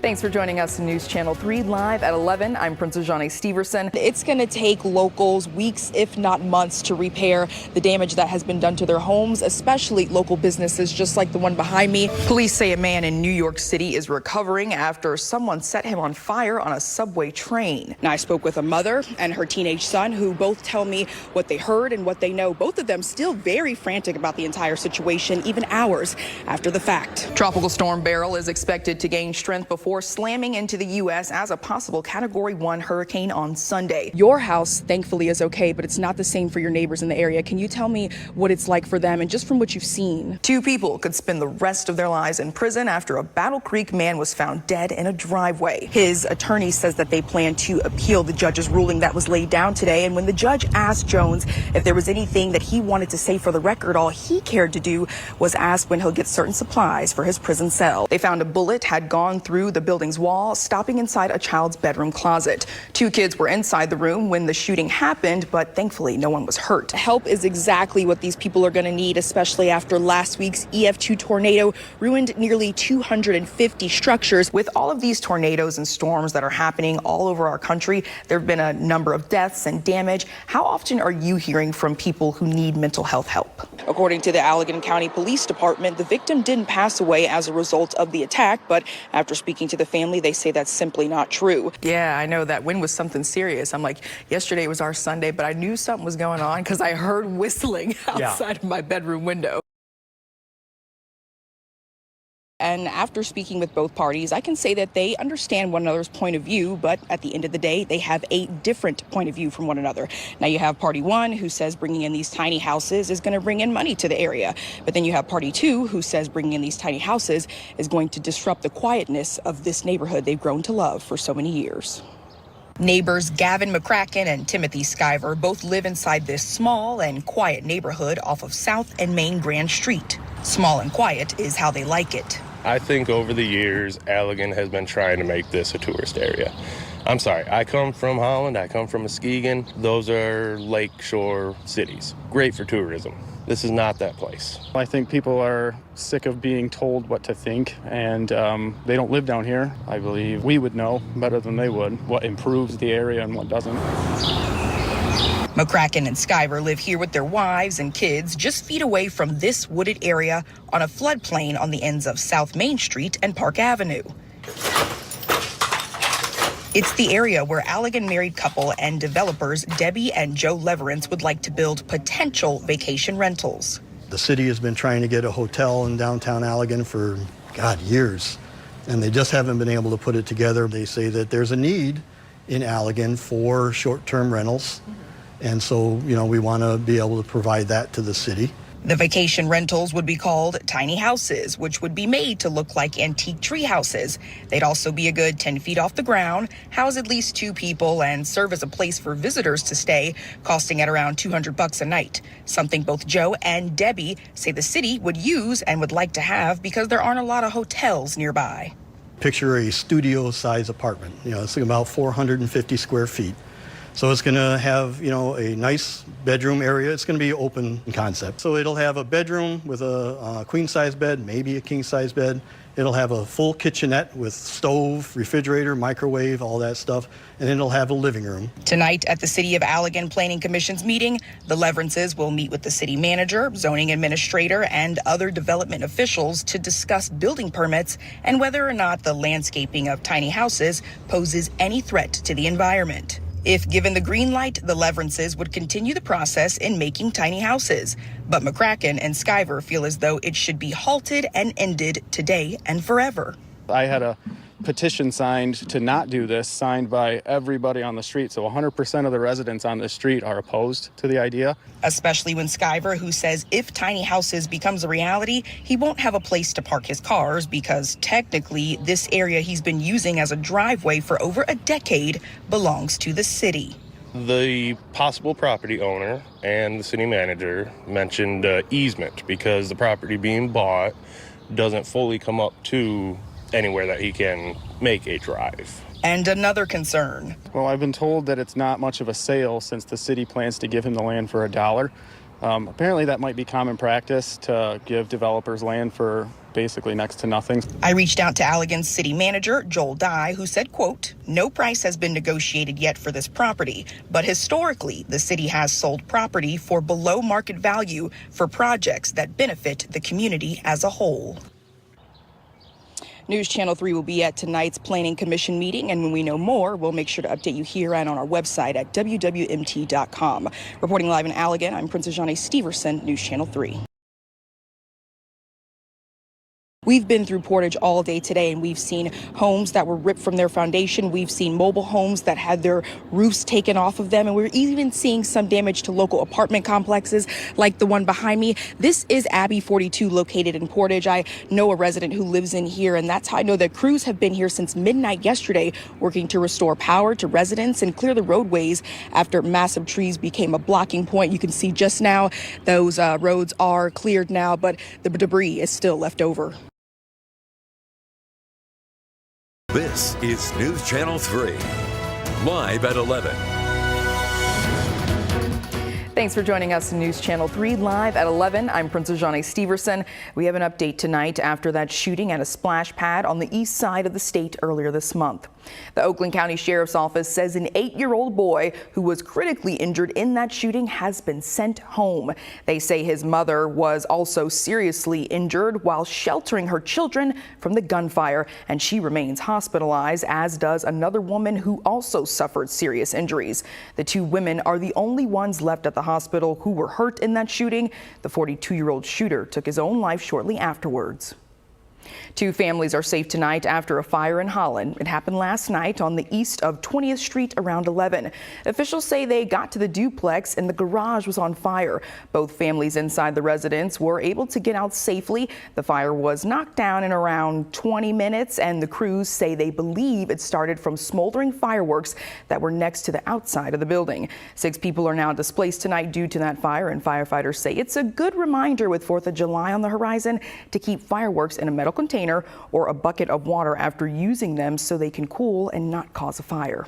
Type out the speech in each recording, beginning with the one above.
Thanks for joining us in News Channel 3 live at 11. I'm Princess Jhane Stepherson. It's going to take locals weeks, if not months, to repair the damage that has been done to their homes, especially local businesses just like the one behind me. Police say a man in New York City is recovering after someone set him on fire on a subway train. Now, I spoke with a mother and her teenage son who both tell me what they heard and what they know. Both of them still very frantic about the entire situation, even hours after the fact. Tropical storm Beryl is expected to gain strength before slamming into the U.S. as a possible Category 1 hurricane on Sunday. Your house, thankfully, is okay, but it's not the same for your neighbors in the area. Can you tell me what it's like for them and just from what you've seen? 2 people could spend the rest of their lives in prison after a Battle Creek man was found dead in a driveway. His attorney says that they plan to appeal the judge's ruling that was laid down today. And when the judge asked Jones if there was anything that he wanted to say for the record, all he cared to do was ask when he'll get certain supplies for his prison cell. They found a bullet had gone through the building's wall, stopping inside a child's bedroom closet. 2 kids were inside the room when the shooting happened, but thankfully no one was hurt. Help is exactly what these people are going to need, especially after last week's EF2 tornado ruined nearly 250 structures. With all of these tornadoes and storms that are happening all over our country, there have been a number of deaths and damage. How often are you hearing from people who need mental health help? According to the Allegan County Police Department, the victim didn't pass away as a result of the attack, but after speaking to the family, they say that's simply not true. Yeah, I know that wind was something serious. I'm like, yesterday was our Sunday, but I knew something was going on because I heard whistling outside of my bedroom window. And after speaking with both parties, I can say that they understand one another's point of view, but at the end of the day, they have a different point of view from one another. Now you have Party 1, who says bringing in these tiny houses is going to bring in money to the area. But then you have Party 2, who says bringing in these tiny houses is going to disrupt the quietness of this neighborhood they've grown to love for so many years. Neighbors Gavin McCracken and Timothy Skyver both live inside this small and quiet neighborhood off of South and Main Grand Street. Small and quiet is how they like it. I think over the years, Allegan has been trying to make this a tourist area. I'm sorry, I come from Holland, I come from Muskegon. Those are lakeshore cities. Great for tourism. This is not that place. I think people are sick of being told what to think, and they don't live down here. I believe we would know better than they would what improves the area and what doesn't. McCracken and Skyver live here with their wives and kids just feet away from this wooded area on a floodplain on the ends of South Main Street and Park Avenue. It's the area where Allegan married couple and developers Debbie and Joe Leverance would like to build potential vacation rentals. The city has been trying to get a hotel in downtown Allegan for, years, and they just haven't been able to put it together. They say that there's a need in Allegan for short-term rentals, and so, we want to be able to provide that to the city. The vacation rentals would be called tiny houses, which would be made to look like antique tree houses. They'd also be a good 10 feet off the ground, house at least 2 people, and serve as a place for visitors to stay, costing at around $200 a night. Something both Joe and Debbie say the city would use and would like to have because there aren't a lot of hotels nearby. Picture a studio-size apartment. It's about 450 square feet. So it's going to have, a nice bedroom area. It's going to be open concept. So it'll have a bedroom with a queen-size bed, maybe a king-size bed. It'll have a full kitchenette with stove, refrigerator, microwave, all that stuff. And then it'll have a living room. Tonight at the City of Allegan Planning Commission's meeting, the Leverances will meet with the city manager, zoning administrator, and other development officials to discuss building permits and whether or not the landscaping of tiny houses poses any threat to the environment. If given the green light, the Leverances would continue the process in making tiny houses. But McCracken and Skyver feel as though it should be halted and ended today and forever. I had a petition signed to not do this, signed by everybody on the street. So 100% of the residents on the street are opposed to the idea. Especially when Skyver, who says if tiny houses becomes a reality, he won't have a place to park his cars because technically this area he's been using as a driveway for over a decade belongs to the city. The possible property owner and the city manager mentioned easement because the property being bought doesn't fully come up to anywhere that he can make a drive. And another concern. Well, I've been told that it's not much of a sale since the city plans to give him the land for $1. Apparently that might be common practice to give developers land for basically next to nothing. I reached out to Allegan's city manager, Joel Dye, who said, quote, "No price has been negotiated yet for this property, but historically, the city has sold property for below market value for projects that benefit the community as a whole." News Channel 3 will be at tonight's Planning Commission meeting, and when we know more, we'll make sure to update you here and on our website at wwmt.com. Reporting live in Allegan, I'm Princess Jhane Stepherson, News Channel 3. We've been through Portage all day today, and we've seen homes that were ripped from their foundation. We've seen mobile homes that had their roofs taken off of them, and we're even seeing some damage to local apartment complexes like the one behind me. This is Abbey 42 located in Portage. I know a resident who lives in here, and that's how I know that crews have been here since midnight yesterday working to restore power to residents and clear the roadways after massive trees became a blocking point. You can see just now those roads are cleared now, but the debris is still left over. This is News Channel 3, live at 11. Thanks for joining us in News Channel 3 live at 11. I'm Princess Jhane Stepherson. We have an update tonight after that shooting at a splash pad on the east side of the state earlier this month. The Oakland County Sheriff's Office says an 8-year-old boy who was critically injured in that shooting has been sent home. They say his mother was also seriously injured while sheltering her children from the gunfire, and she remains hospitalized, as does another woman who also suffered serious injuries. The two women are the only ones left at the hospital who were hurt in that shooting. The 42-year-old shooter took his own life shortly afterwards. Two families are safe tonight after a fire in Holland. It happened last night on the east of 20th Street around 11. Officials say they got to the duplex and the garage was on fire. Both families inside the residence were able to get out safely. The fire was knocked down in around 20 minutes, and the crews say they believe it started from smoldering fireworks that were next to the outside of the building. 6 people are now displaced tonight due to that fire, and firefighters say it's a good reminder with 4th of July on the horizon to keep fireworks in a metal container or a bucket of water after using them so they can cool and not cause a fire.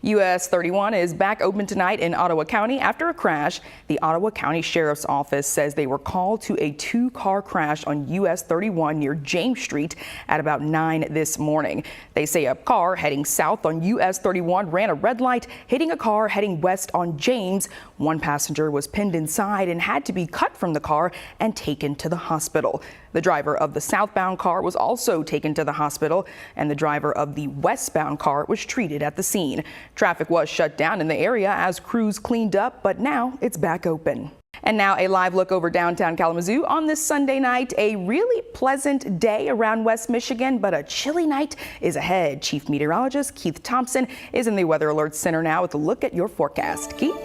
US 31 is back open tonight in Ottawa County after a crash. The Ottawa County Sheriff's Office says they were called to a 2-car crash on US 31 near James Street at about 9 this morning. They say a car heading south on US 31 ran a red light, hitting a car heading west on James. One passenger was pinned inside and had to be cut from the car and taken to the hospital. The driver of the southbound car was also taken to the hospital, and the driver of the westbound car was treated at the scene. Traffic was shut down in the area as crews cleaned up, but now it's back open. And now a live look over downtown Kalamazoo on this Sunday night. A really pleasant day around West Michigan, but a chilly night is ahead. Chief Meteorologist Keith Thompson is in the Weather Alert Center now with a look at your forecast. Keith?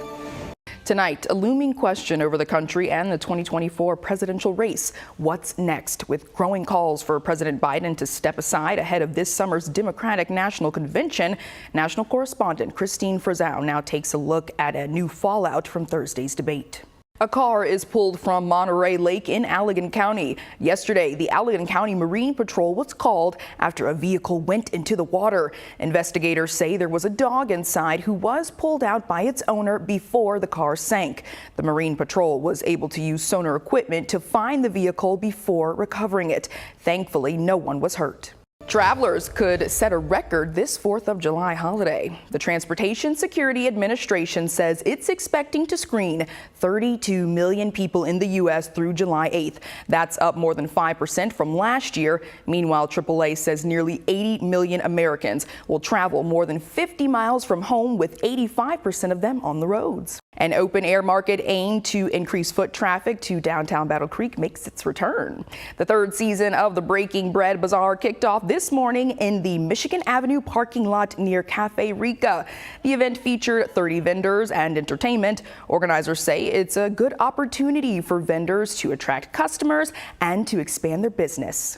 Tonight, a looming question over the country and the 2024 presidential race. What's next? With growing calls for President Biden to step aside ahead of this summer's Democratic National Convention, national correspondent Christine Frizzau now takes a look at a new fallout from Thursday's debate. A car is pulled from Monterey Lake in Allegan County. Yesterday, the Allegan County Marine Patrol was called after a vehicle went into the water. Investigators say there was a dog inside who was pulled out by its owner before the car sank. The Marine Patrol was able to use sonar equipment to find the vehicle before recovering it. Thankfully, no one was hurt. Travelers could set a record this 4th of July holiday. The Transportation Security Administration says it's expecting to screen 32 million people in the U.S. through July 8th. That's up more than 5% from last year. Meanwhile, AAA says nearly 80 million Americans will travel more than 50 miles from home, with 85% of them on the roads. An open-air market aimed to increase foot traffic to downtown Battle Creek makes its return. The 3rd season of the Breaking Bread Bazaar kicked off this morning in the Michigan Avenue parking lot near Cafe Rica. The event featured 30 vendors and entertainment. Organizers say it's a good opportunity for vendors to attract customers and to expand their business.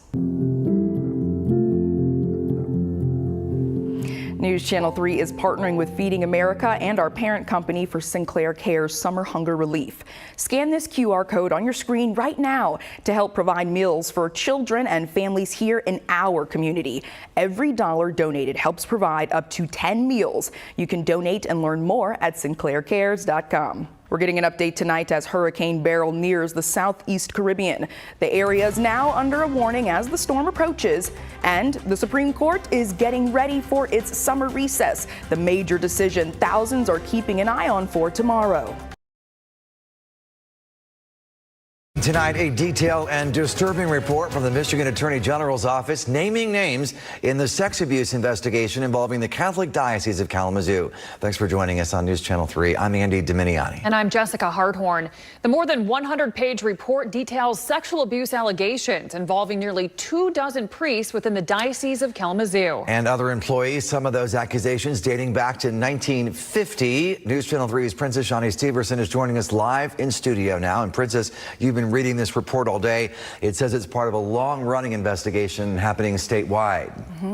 News Channel 3 is partnering with Feeding America and our parent company for Sinclair Care's Summer Hunger Relief. Scan this QR code on your screen right now to help provide meals for children and families here in our community. Every dollar donated helps provide up to 10 meals. You can donate and learn more at sinclaircares.com. We're getting an update tonight as Hurricane Beryl nears the southeast Caribbean. The area is now under a warning as the storm approaches, and the Supreme Court is getting ready for its summer recess, the major decision thousands are keeping an eye on for tomorrow. Tonight, a detailed and disturbing report from the Michigan Attorney General's office naming names in the sex abuse investigation involving the Catholic Diocese of Kalamazoo. Thanks for joining us on News Channel 3. I'm Andy Dominiani. And I'm Jessica Harthorn. The more than 100-page report details sexual abuse allegations involving nearly 24 priests within the Diocese of Kalamazoo. And other employees, some of those accusations dating back to 1950. News Channel 3's Princess Jhane Stepherson is joining us live in studio now. And Princess, you've been reading this report all day. It says it's part of a long-running investigation happening statewide.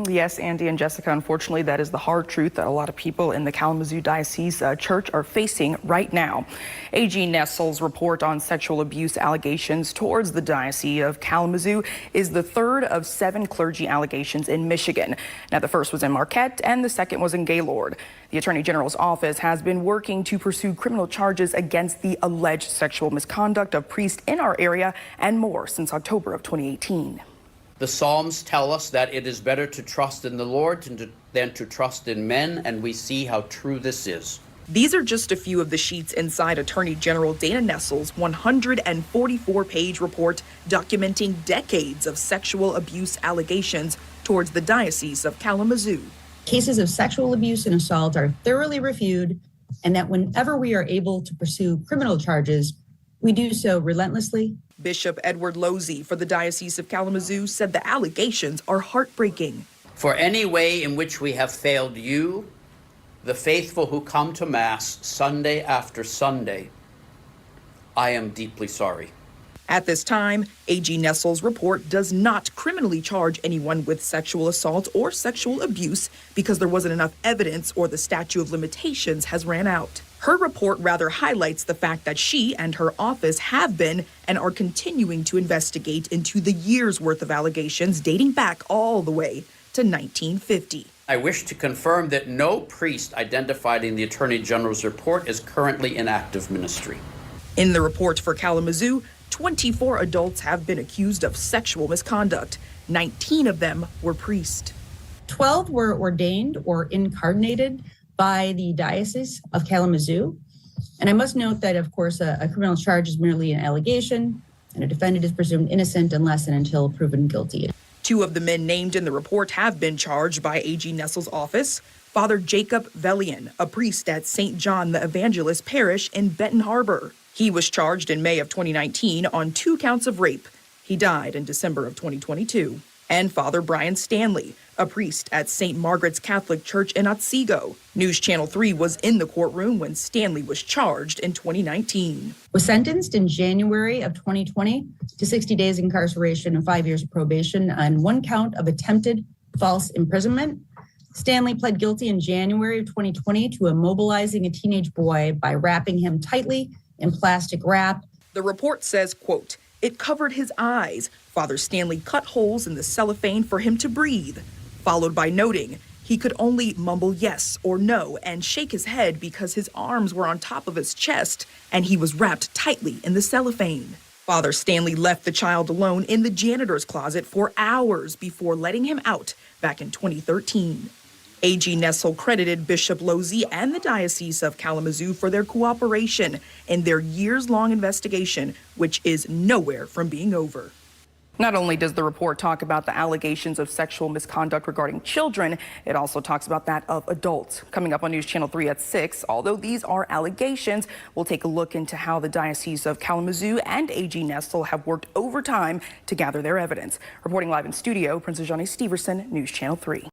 Yes, Andy and Jessica, unfortunately, that is the hard truth that a lot of people in the Kalamazoo Diocese Church are facing right now. A.G. Nessel's report on sexual abuse allegations towards the Diocese of Kalamazoo is the third of 7 clergy allegations in Michigan. Now, the first was in Marquette and the second was in Gaylord. The Attorney General's office has been working to pursue criminal charges against the alleged sexual misconduct of priests in our area and more since October of 2018. The Psalms tell us that it is better to trust in the Lord than to trust in men, and we see how true this is. These are just a few of the sheets inside Attorney General Dana Nessel's 144-page report documenting decades of sexual abuse allegations towards the Diocese of Kalamazoo. Cases of sexual abuse and assault are thoroughly reviewed, and that whenever we are able to pursue criminal charges, we do so relentlessly. Bishop Edward Losey for the Diocese of Kalamazoo said the allegations are heartbreaking. For any way in which we have failed you, the faithful who come to Mass Sunday after Sunday, I am deeply sorry. At this time, A.G. Nessel's report does not criminally charge anyone with sexual assault or sexual abuse because there wasn't enough evidence or the statute of limitations has ran out. Her report rather highlights the fact that she and her office have been and are continuing to investigate into the years' worth of allegations dating back all the way to 1950. I wish to confirm that no priest identified in the Attorney General's report is currently in active ministry. In the report for Kalamazoo, 24 adults have been accused of sexual misconduct. 19 of them were priests. 12 were ordained or incarnated by the Diocese of Kalamazoo. And I must note that, of course, a criminal charge is merely an allegation, and a defendant is presumed innocent unless and until proven guilty. 2 of the men named in the report have been charged by A.G. Nessel's office. Father Jacob Vellian, a priest at St. John the Evangelist Parish in Benton Harbor. He was charged in May of 2019 on 2 counts of rape. He died in December of 2022. And Father Brian Stanley, a priest at St. Margaret's Catholic Church in Otsego. News Channel 3 was in the courtroom when Stanley was charged in 2019. Was sentenced in January of 2020 to 60 days incarceration and 5 years of probation on 1 count of attempted false imprisonment. Stanley pled guilty in January of 2020 to immobilizing a teenage boy by wrapping him tightly in plastic wrap. The report says, quote, "It covered his eyes. Father Stanley cut holes in the cellophane for him to breathe," followed by noting he could only mumble yes or no and shake his head because his arms were on top of his chest and he was wrapped tightly in the cellophane. Father Stanley left the child alone in the janitor's closet for hours before letting him out back in 2013. A.G. Nessel credited Bishop Losey and the Diocese of Kalamazoo for their cooperation in their years-long investigation, which is nowhere from being over. Not only does the report talk about the allegations of sexual misconduct regarding children, it also talks about that of adults. Coming up on News Channel 3 at 6, although these are allegations, we'll take a look into how the Diocese of Kalamazoo and A.G. Nessel have worked overtime to gather their evidence. Reporting live in studio, Princess Jhane Stepherson, News Channel 3.